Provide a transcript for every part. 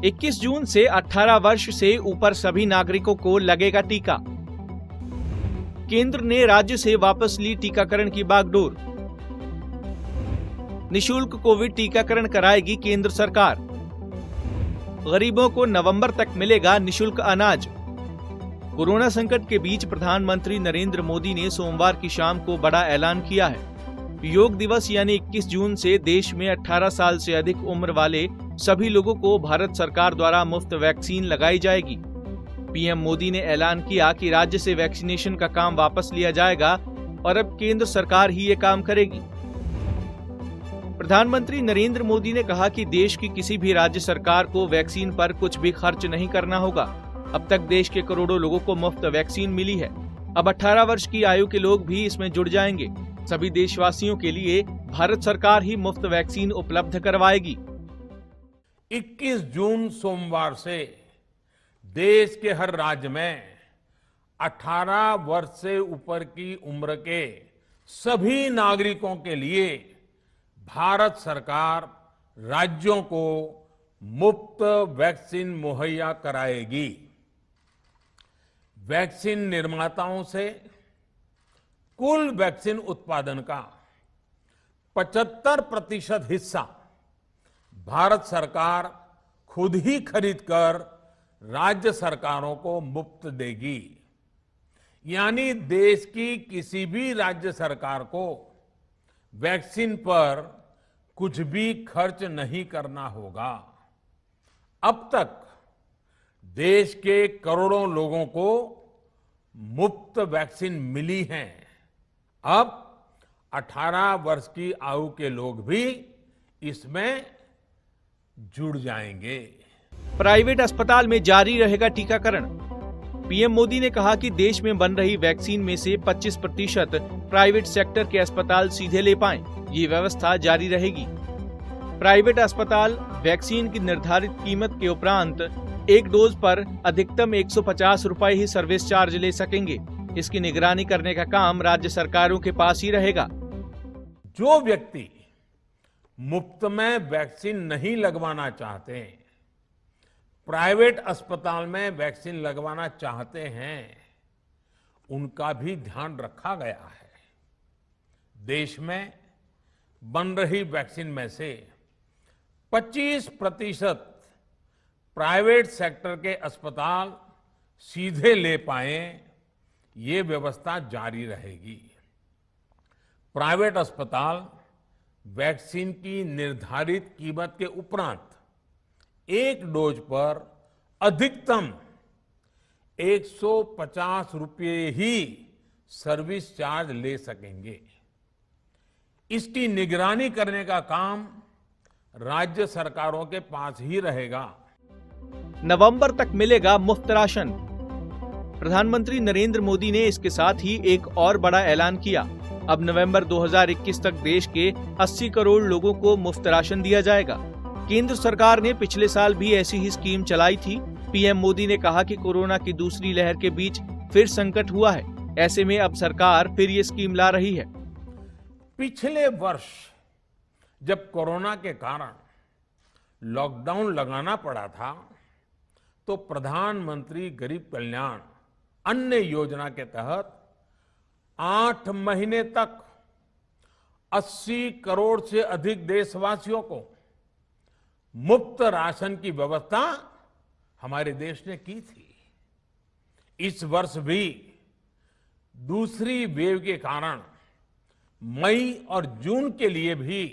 21 जून से 18 वर्ष से ऊपर सभी नागरिकों को लगेगा टीका। केंद्र ने राज्य से वापस ली टीकाकरण की बागडोर। निशुल्क कोविड टीकाकरण कराएगी केंद्र सरकार। गरीबों को नवंबर तक मिलेगा निशुल्क अनाज। कोरोना संकट के बीच प्रधानमंत्री नरेंद्र मोदी ने सोमवार की शाम को बड़ा ऐलान किया है। योग दिवस यानी 21 जून से देश में 18 साल से अधिक उम्र वाले सभी लोगों को भारत सरकार द्वारा मुफ्त वैक्सीन लगाई जाएगी। पीएम मोदी ने ऐलान किया कि राज्य से वैक्सीनेशन का काम वापस लिया जाएगा और अब केंद्र सरकार ही ये काम करेगी। प्रधानमंत्री नरेंद्र मोदी ने कहा कि देश की किसी भी राज्य सरकार को वैक्सीन पर कुछ भी खर्च नहीं करना होगा। अब तक देश के करोड़ों लोगों को मुफ्त वैक्सीन मिली है। अब 18 वर्ष की आयु के लोग भी इसमें जुड़ जाएंगे। सभी देशवासियों के लिए भारत सरकार ही मुफ्त वैक्सीन उपलब्ध करवाएगी। 21 जून सोमवार से देश के हर राज्य में 18 वर्ष से ऊपर की उम्र के सभी नागरिकों के लिए भारत सरकार राज्यों को मुफ्त वैक्सीन मुहैया कराएगी। वैक्सीन निर्माताओं से कुल वैक्सीन उत्पादन का 75% हिस्सा भारत सरकार खुद ही खरीदकर राज्य सरकारों को मुफ्त देगी। यानी देश की किसी भी राज्य सरकार को वैक्सीन पर कुछ भी खर्च नहीं करना होगा। अब तक देश के करोड़ों लोगों को मुफ्त वैक्सीन मिली है। अब 18 वर्ष की आयु के लोग भी इसमें जुड़ जाएंगे। प्राइवेट अस्पताल में जारी रहेगा टीकाकरण। पीएम मोदी ने कहा कि देश में बन रही वैक्सीन में से 25% प्राइवेट सेक्टर के अस्पताल सीधे ले पाएं। ये व्यवस्था जारी रहेगी। प्राइवेट अस्पताल वैक्सीन की निर्धारित कीमत के उपरांत एक डोज पर अधिकतम 150 रुपए ही सर्विस चार्ज ले सकेंगे। इसकी निगरानी करने का काम राज्य सरकारों के पास ही रहेगा। जो व्यक्ति मुफ्त में वैक्सीन नहीं लगवाना चाहते, प्राइवेट अस्पताल में वैक्सीन लगवाना चाहते हैं, उनका भी ध्यान रखा गया है। देश में बन रही वैक्सीन में से 25% प्राइवेट सेक्टर के अस्पताल सीधे ले पाएं, ये व्यवस्था जारी रहेगी। प्राइवेट अस्पताल वैक्सीन की निर्धारित कीमत के उपरांत एक डोज पर अधिकतम 150 रुपये ही सर्विस चार्ज ले सकेंगे। इसकी निगरानी करने का काम राज्य सरकारों के पास ही रहेगा। नवंबर तक मिलेगा मुफ्त राशन। प्रधानमंत्री नरेंद्र मोदी ने इसके साथ ही एक और बड़ा ऐलान किया। अब नवंबर 2021 तक देश के 80 करोड़ लोगों को मुफ्त राशन दिया जाएगा। केंद्र सरकार ने पिछले साल भी ऐसी ही स्कीम चलाई थी। पीएम मोदी ने कहा कि कोरोना की दूसरी लहर के बीच फिर संकट हुआ है। ऐसे में अब सरकार फिर ये स्कीम ला रही है। पिछले वर्ष जब कोरोना के कारण लॉकडाउन लगाना पड़ा था, तो प्रधानमंत्री गरीब कल्याण अन्न योजना के तहत 8 महीने तक 80 करोड़ से अधिक देशवासियों को मुफ्त राशन की व्यवस्था हमारे देश ने की थी। इस वर्ष भी दूसरी वेव के कारण मई और जून के लिए भी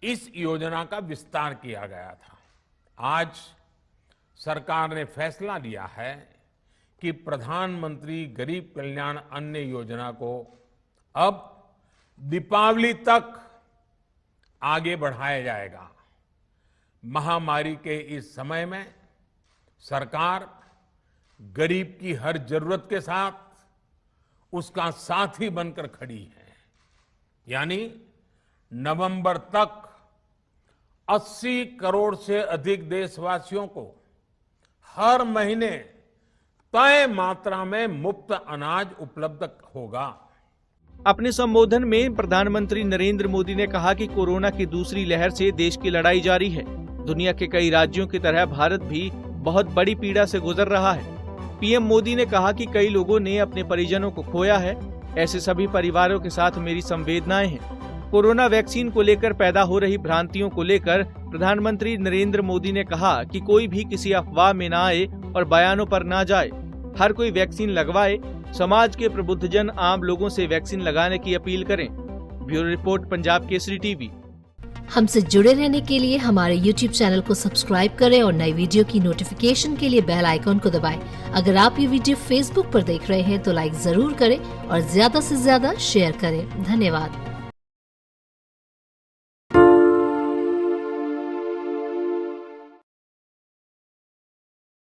इस योजना का विस्तार किया गया था। आज सरकार ने फैसला लिया है कि प्रधानमंत्री गरीब कल्याण अन्न योजना को अब दीपावली तक आगे बढ़ाया जाएगा। महामारी के इस समय में सरकार गरीब की हर जरूरत के साथ उसका साथी बनकर खड़ी है। यानी नवंबर तक 80 करोड़ से अधिक देशवासियों को हर महीने तय मात्रा में मुफ्त अनाज उपलब्ध होगा। अपने संबोधन में प्रधानमंत्री नरेंद्र मोदी ने कहा कि कोरोना की दूसरी लहर से देश की लड़ाई जारी है। दुनिया के कई राज्यों की तरह भारत भी बहुत बड़ी पीड़ा से गुजर रहा है। पीएम मोदी ने कहा कि कई लोगों ने अपने परिजनों को खोया है। ऐसे सभी परिवारों के साथ मेरी संवेदनाएं हैं। कोरोना वैक्सीन को लेकर पैदा हो रही भ्रांतियों को लेकर प्रधानमंत्री नरेंद्र मोदी ने कहा कि कोई भी किसी अफवाह में न आए और बयानों पर न जाए। हर कोई वैक्सीन लगवाए। समाज के प्रबुद्धजन आम लोगों से वैक्सीन लगाने की अपील करें। Bureau report, Punjab Kesari TV. हमसे जुड़े रहने के लिए हमारे YouTube चैनल को सब्सक्राइब करें और नई वीडियो की नोटिफिकेशन के लिए बेल आइकॉन को दबाएं। अगर आप ये वीडियो Facebook पर देख रहे हैं तो लाइक जरूर करें और ज्यादा से ज्यादा शेयर करें। धन्यवाद।